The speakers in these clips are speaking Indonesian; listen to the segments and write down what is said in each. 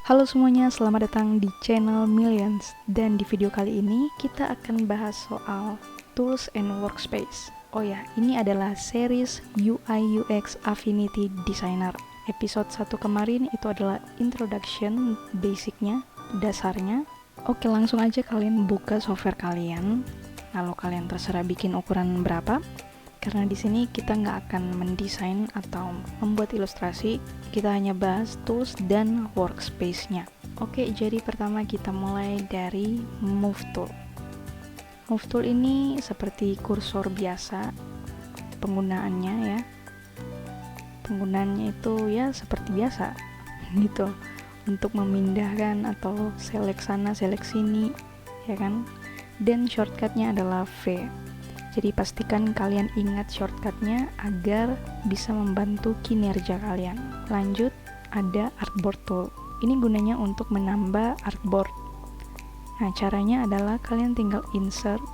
Halo semuanya, selamat datang di channel Millions. Dan di video kali ini kita akan bahas soal Tools and Workspace. Oh ya, ini adalah series UI UX Affinity Designer. Episode 1 kemarin itu adalah introduction, basicnya, dasarnya. Oke, langsung aja kalian buka software kalian. Lalu kalian terserah bikin ukuran berapa. Karena di sini kita nggak akan mendesain atau membuat ilustrasi, kita hanya bahas tools dan workspace-nya. Oke, jadi pertama kita mulai dari Move Tool. Move Tool ini seperti kursor biasa penggunaannya ya. Penggunaannya itu ya seperti biasa gitu. Untuk memindahkan atau select sana, select sini, ya kan? Dan shortcut-nya adalah V. Jadi pastikan kalian ingat shortcutnya agar bisa membantu kinerja kalian. Lanjut, ada Artboard Tool. Ini gunanya untuk menambah artboard. Nah, caranya adalah kalian tinggal insert.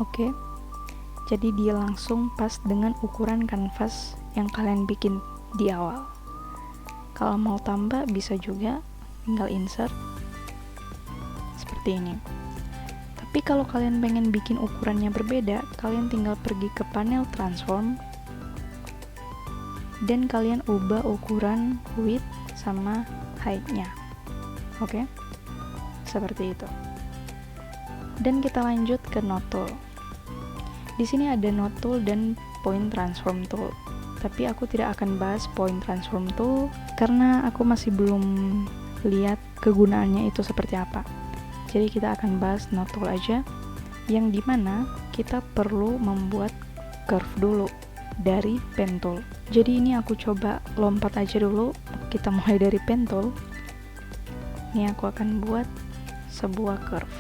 Oke. Jadi dia langsung pas dengan ukuran kanvas yang kalian bikin di awal. Kalau mau tambah bisa juga tinggal insert. Seperti ini. Tapi kalau kalian pengen bikin ukurannya berbeda, kalian tinggal pergi ke panel transform dan kalian ubah ukuran width sama height-nya. Oke? Seperti itu. Dan kita lanjut ke node tool. Di sini ada node tool dan point transform tool. Tapi aku tidak akan bahas point transform tool karena aku masih belum lihat kegunaannya itu seperti apa. Jadi kita akan bahas node tool aja, yang dimana kita perlu membuat curve dulu dari pen tool. Jadi ini aku coba lompat aja dulu, kita mulai dari pen tool. Ini aku akan buat sebuah curve.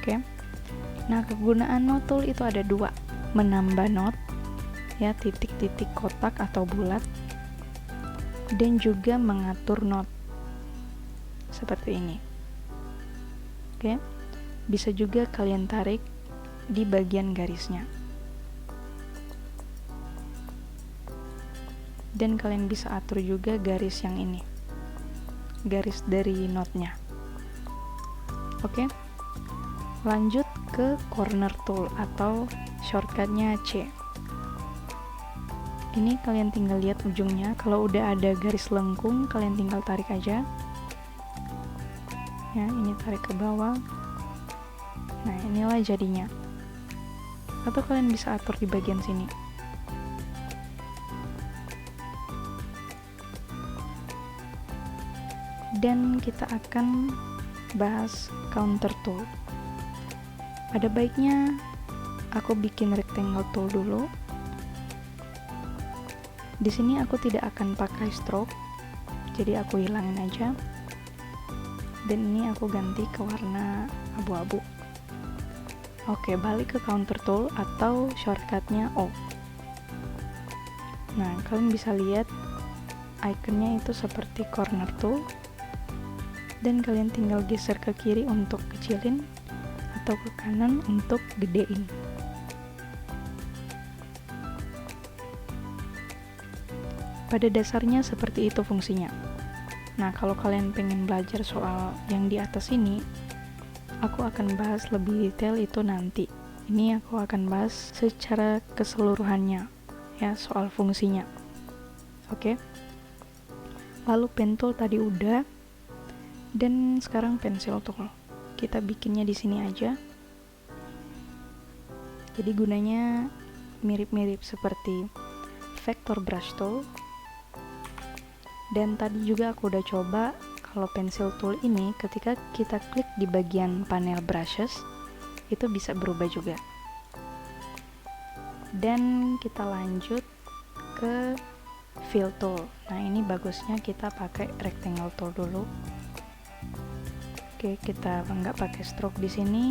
Oke. Nah, kegunaan node tool itu ada dua, menambah node, ya titik-titik kotak atau bulat, dan juga mengatur node seperti ini. Oke, bisa juga kalian tarik di bagian garisnya. Dan kalian bisa atur juga garis yang ini. Garis dari node-nya. Oke. Lanjut ke corner tool atau shortcut-nya C. Ini kalian tinggal lihat ujungnya. Kalau udah ada garis lengkung, kalian tinggal tarik aja. Ya, ini tarik ke bawah. Nah, inilah jadinya. Atau kalian bisa atur di bagian sini. Dan kita akan bahas counter tool. Ada baiknya aku bikin rectangle tool dulu. Di sini aku tidak akan pakai stroke. Jadi aku hilangin aja. Dan ini aku ganti ke warna abu-abu. Oke, balik ke counter tool atau shortcutnya O. Nah, kalian bisa lihat ikonnya itu seperti corner tool, dan kalian tinggal geser ke kiri untuk kecilin atau ke kanan untuk gedein. Pada dasarnya seperti itu fungsinya. Nah, kalau kalian pengen belajar soal yang di atas ini, aku akan bahas lebih detail itu nanti. Ini aku akan bahas secara keseluruhannya, ya, soal fungsinya. Oke? Lalu pen tool tadi udah, dan sekarang pensil tool. Kita bikinnya di sini aja. Jadi gunanya mirip-mirip seperti vector brush tool. Dan tadi juga aku udah coba kalau pencil tool ini ketika kita klik di bagian panel brushes itu bisa berubah juga. Dan kita lanjut ke fill tool. Nah, ini bagusnya kita pakai rectangle tool dulu. Oke, kita nggak pakai stroke di sini.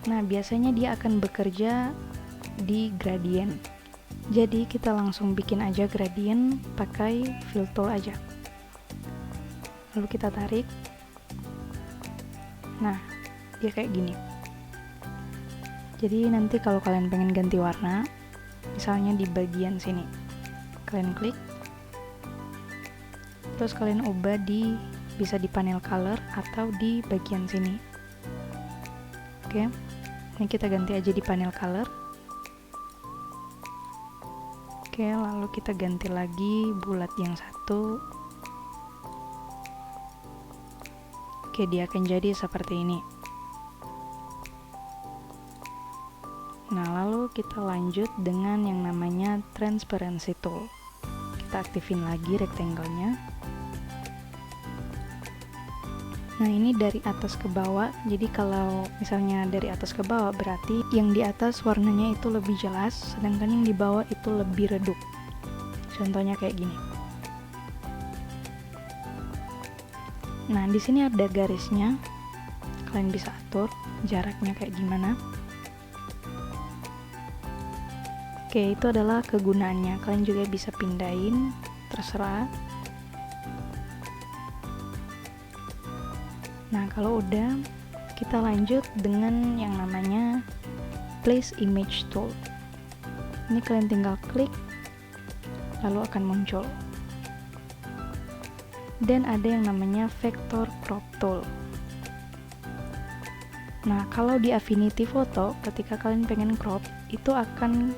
Nah, biasanya dia akan bekerja di gradient. Jadi kita langsung bikin aja gradient pakai fill tool aja. Lalu kita tarik. Nah, dia kayak gini. Jadi nanti kalau kalian pengen ganti warna, misalnya di bagian sini, kalian klik, terus kalian ubah bisa di panel color atau di bagian sini. Oke, ini kita ganti aja di panel color. Oke, lalu kita ganti lagi bulat yang satu. Oke, dia akan jadi seperti ini. Nah, lalu kita lanjut dengan yang namanya transparency tool. Kita aktifin lagi rectangle-nya. Nah, ini dari atas ke bawah. Jadi kalau misalnya dari atas ke bawah, berarti yang di atas warnanya itu lebih jelas, sedangkan yang di bawah itu lebih redup. Contohnya kayak gini. Nah, di sini ada garisnya. Kalian bisa atur jaraknya kayak gimana. Oke, itu adalah kegunaannya. Kalian juga bisa pindahin, terserah. Nah, kalau udah, kita lanjut dengan yang namanya Place Image Tool. Ini kalian tinggal klik, lalu akan muncul. Dan ada yang namanya Vector Crop Tool. Nah, kalau di Affinity Photo, ketika kalian pengen crop, itu akan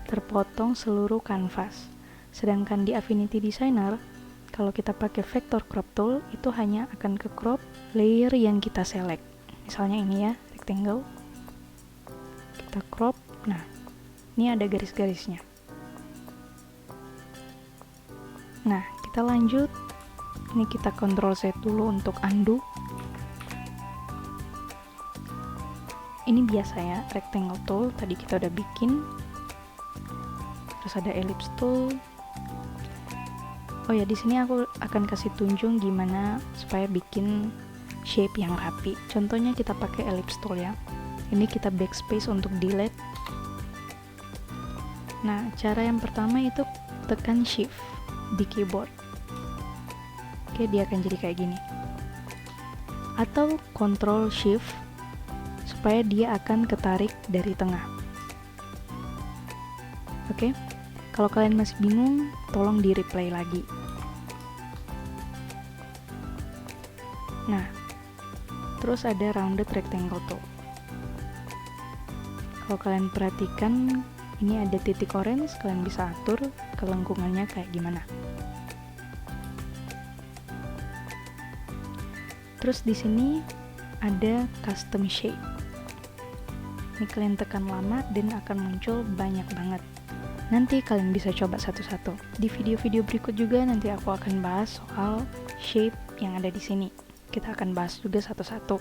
terpotong seluruh kanvas. Sedangkan di Affinity Designer, kalau kita pakai Vector Crop Tool, itu hanya akan ke crop layer yang kita select. Misalnya ini ya, rectangle. Kita crop. Nah, ini ada garis-garisnya. Nah, kita lanjut. Ini kita Ctrl Z dulu untuk undo. Ini biasa ya, rectangle tool. Tadi kita udah bikin. Terus ada ellipse tool. Oh ya, di sini aku akan kasih tunjuk gimana supaya bikin shape yang rapi. Contohnya kita pakai ellipse tool ya. Ini kita backspace untuk delete. Nah, cara yang pertama itu tekan shift di keyboard. Oke, dia akan jadi kayak gini. Atau Ctrl shift supaya dia akan ketarik dari tengah. Oke. Kalau kalian masih bingung, tolong di replay lagi. Nah, terus ada rounded rectangle tool. Kalau kalian perhatikan, ini ada titik orange, kalian bisa atur kelengkungannya kayak gimana. Terus di sini ada custom shape. Ini kalian tekan lama dan akan muncul banyak banget. Nanti kalian bisa coba satu-satu. Di video-video berikut juga nanti aku akan bahas soal shape yang ada di sini. Kita akan bahas juga satu-satu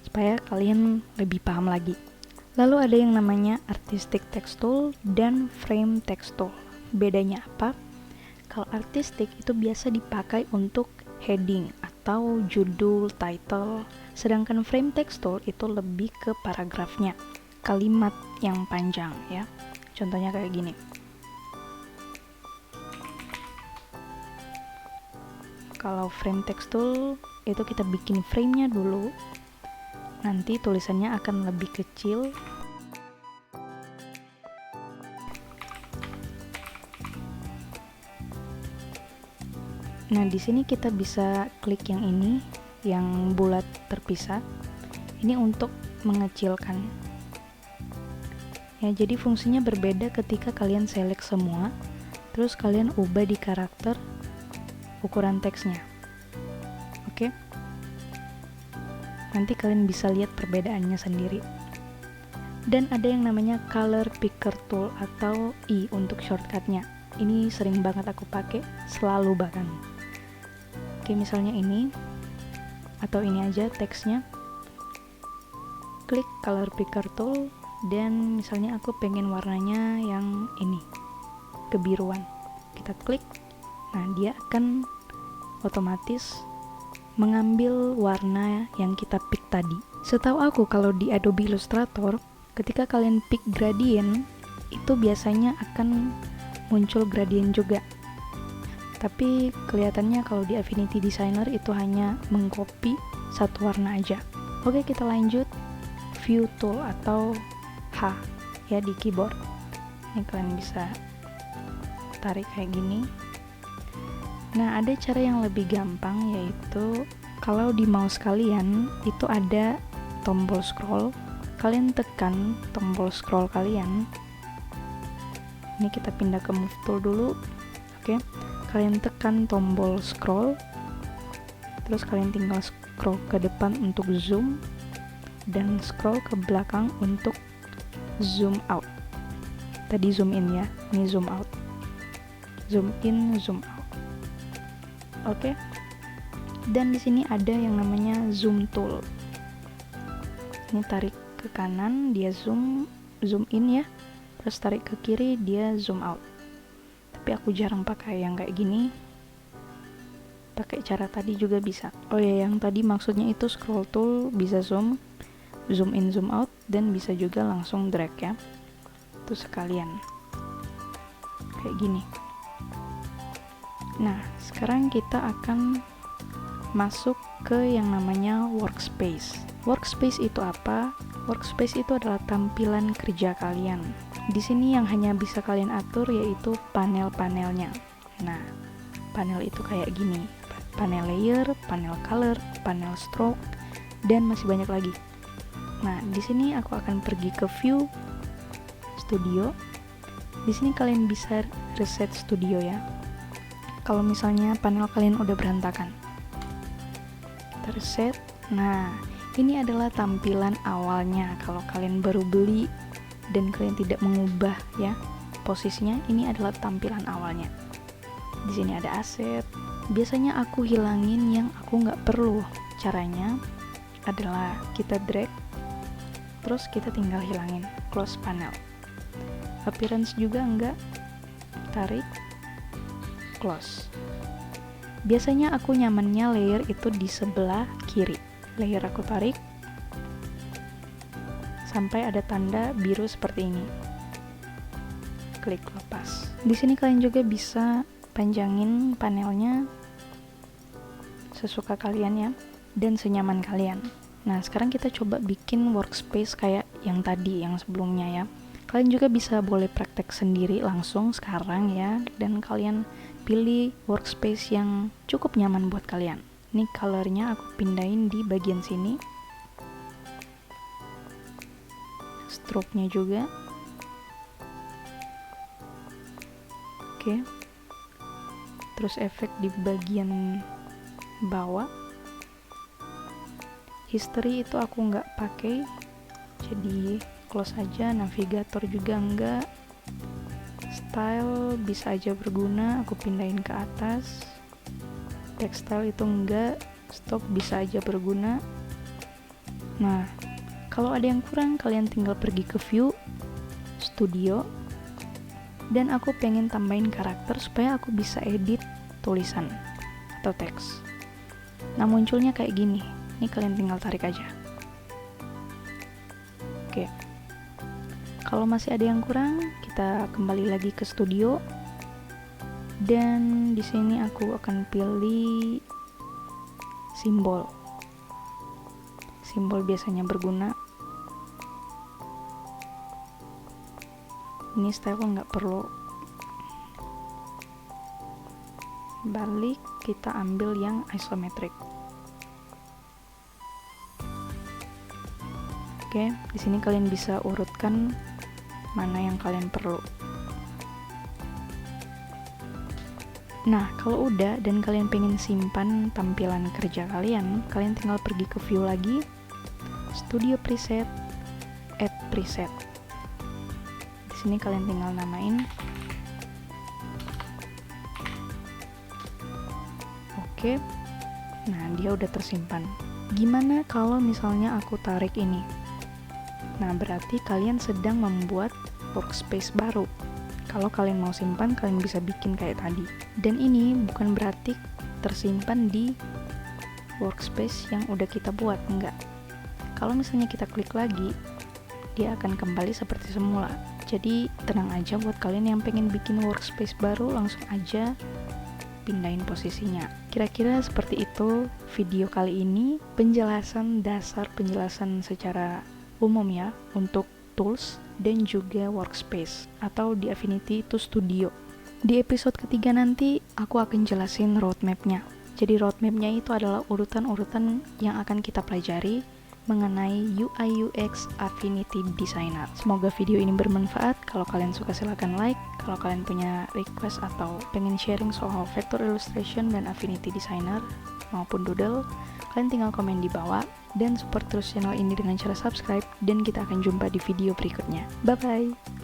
supaya kalian lebih paham lagi. Lalu ada yang namanya artistic text tool dan frame text tool. Bedanya apa? Kalau artistic itu biasa dipakai untuk heading atau judul, title. Sedangkan frame text tool itu lebih ke paragrafnya, kalimat yang panjang ya. Contohnya kayak gini. Kalau frame text tool itu kita bikin frame-nya dulu. Nanti tulisannya akan lebih kecil. Nah, di sini kita bisa klik yang ini, yang bulat terpisah. Ini untuk mengecilkan. Ya, jadi fungsinya berbeda ketika kalian select semua, terus kalian ubah di karakter ukuran teksnya. Oke. Nanti kalian bisa lihat perbedaannya sendiri. Dan ada yang namanya color picker tool atau I untuk shortcutnya. Ini sering banget aku pakai, selalu bahkan. Oke, misalnya ini atau ini aja teksnya. Klik color picker tool dan misalnya aku pengen warnanya yang ini, kebiruan. Kita klik. Nah, dia akan otomatis mengambil warna yang kita pick tadi. Setahu aku kalau di Adobe Illustrator, ketika kalian pick gradient, itu biasanya akan muncul gradient juga. Tapi kelihatannya kalau di Affinity Designer itu hanya mengcopy satu warna aja. Oke, kita lanjut. View tool atau H ya di keyboard. Ini kalian bisa tarik kayak gini. Nah, ada cara yang lebih gampang, yaitu kalau di mouse kalian itu ada tombol scroll, kalian tekan tombol scroll kalian. Ini kita pindah ke move tool dulu. Oke, kalian tekan tombol scroll, terus kalian tinggal scroll ke depan untuk zoom, dan scroll ke belakang untuk zoom out. Tadi zoom in ya, ini zoom out. Zoom in, zoom out. Oke. Dan di sini ada yang namanya zoom tool. Ini tarik ke kanan, dia zoom in ya. Terus tarik ke kiri, dia zoom out. Tapi aku jarang pakai yang kayak gini. Pakai cara tadi juga bisa. Oh ya, yang tadi maksudnya itu scroll tool bisa zoom in, zoom out, dan bisa juga langsung drag ya. Itu sekalian. Kayak gini. Nah, sekarang kita akan masuk ke yang namanya workspace. Workspace itu apa? Workspace itu adalah tampilan kerja kalian. Di sini yang hanya bisa kalian atur yaitu panel-panelnya. Nah, panel itu kayak gini. Panel layer, panel color, panel stroke, dan masih banyak lagi. Nah, di sini aku akan pergi ke view studio. Di sini kalian bisa reset studio ya. Kalau misalnya panel kalian udah berantakan. Kita reset. Nah, ini adalah tampilan awalnya kalau kalian baru beli dan kalian tidak mengubah ya posisinya. Ini adalah tampilan awalnya. Di sini ada aset. Biasanya aku hilangin yang aku nggak perlu. Caranya adalah kita drag, terus kita tinggal hilangin, close panel. Appearance juga enggak, tarik, close. Biasanya aku nyamannya layer itu di sebelah kiri. Layer aku tarik sampai ada tanda biru seperti ini. Klik lepas. Di sini kalian juga bisa panjangin panelnya sesuka kalian ya, dan senyaman kalian. Nah, sekarang kita coba bikin workspace kayak yang tadi, yang sebelumnya ya. Kalian juga bisa boleh praktek sendiri langsung sekarang ya, dan kalian pilih workspace yang cukup nyaman buat kalian. Ini colornya aku pindahin di bagian sini. Stroke-nya juga. Oke. Terus efek di bagian bawah. History itu aku nggak pakai, jadi close aja. Navigator juga enggak. Style bisa aja berguna, aku pindahin ke atas. Textile itu enggak. Stock bisa aja berguna. Nah, kalau ada yang kurang, kalian tinggal pergi ke view studio, dan aku pengen tambahin karakter supaya aku bisa edit tulisan atau teks. Nah, munculnya kayak gini. Ini kalian tinggal tarik aja. Oke. Kalau masih ada yang kurang, kita kembali lagi ke studio. Dan di sini aku akan pilih simbol. Simbol biasanya berguna. Ini style nggak perlu. Balik, kita ambil yang isometric. Oke, di sini kalian bisa urutkan mana yang kalian perlu. Nah, kalau udah dan kalian pengen simpan tampilan kerja kalian, kalian tinggal pergi ke view lagi, studio preset, add preset. Di sini kalian tinggal namain. Oke. Nah, dia udah tersimpan. Gimana kalau misalnya aku tarik ini? Nah, berarti kalian sedang membuat workspace baru. Kalau kalian mau simpan, kalian bisa bikin kayak tadi. Dan ini bukan berarti tersimpan di workspace yang udah kita buat, enggak. Kalau misalnya kita klik lagi, dia akan kembali seperti semula. Jadi tenang aja buat kalian yang pengen bikin workspace baru, langsung aja pindahin posisinya. Kira-kira seperti itu video kali ini, penjelasan dasar, penjelasan secara umum ya untuk tools dan juga workspace, atau di Affinity itu studio. Di episode ketiga nanti aku akan jelasin roadmap-nya. Jadi roadmap-nya itu adalah urutan-urutan yang akan kita pelajari mengenai UI UX Affinity Designer. Semoga video ini bermanfaat. Kalau kalian suka silahkan like. Kalau kalian punya request atau pengen sharing soal vector illustration dan Affinity Designer maupun doodle, kalian tinggal komen di bawah dan support terus channel ini dengan cara subscribe, dan kita akan jumpa di video berikutnya. Bye bye.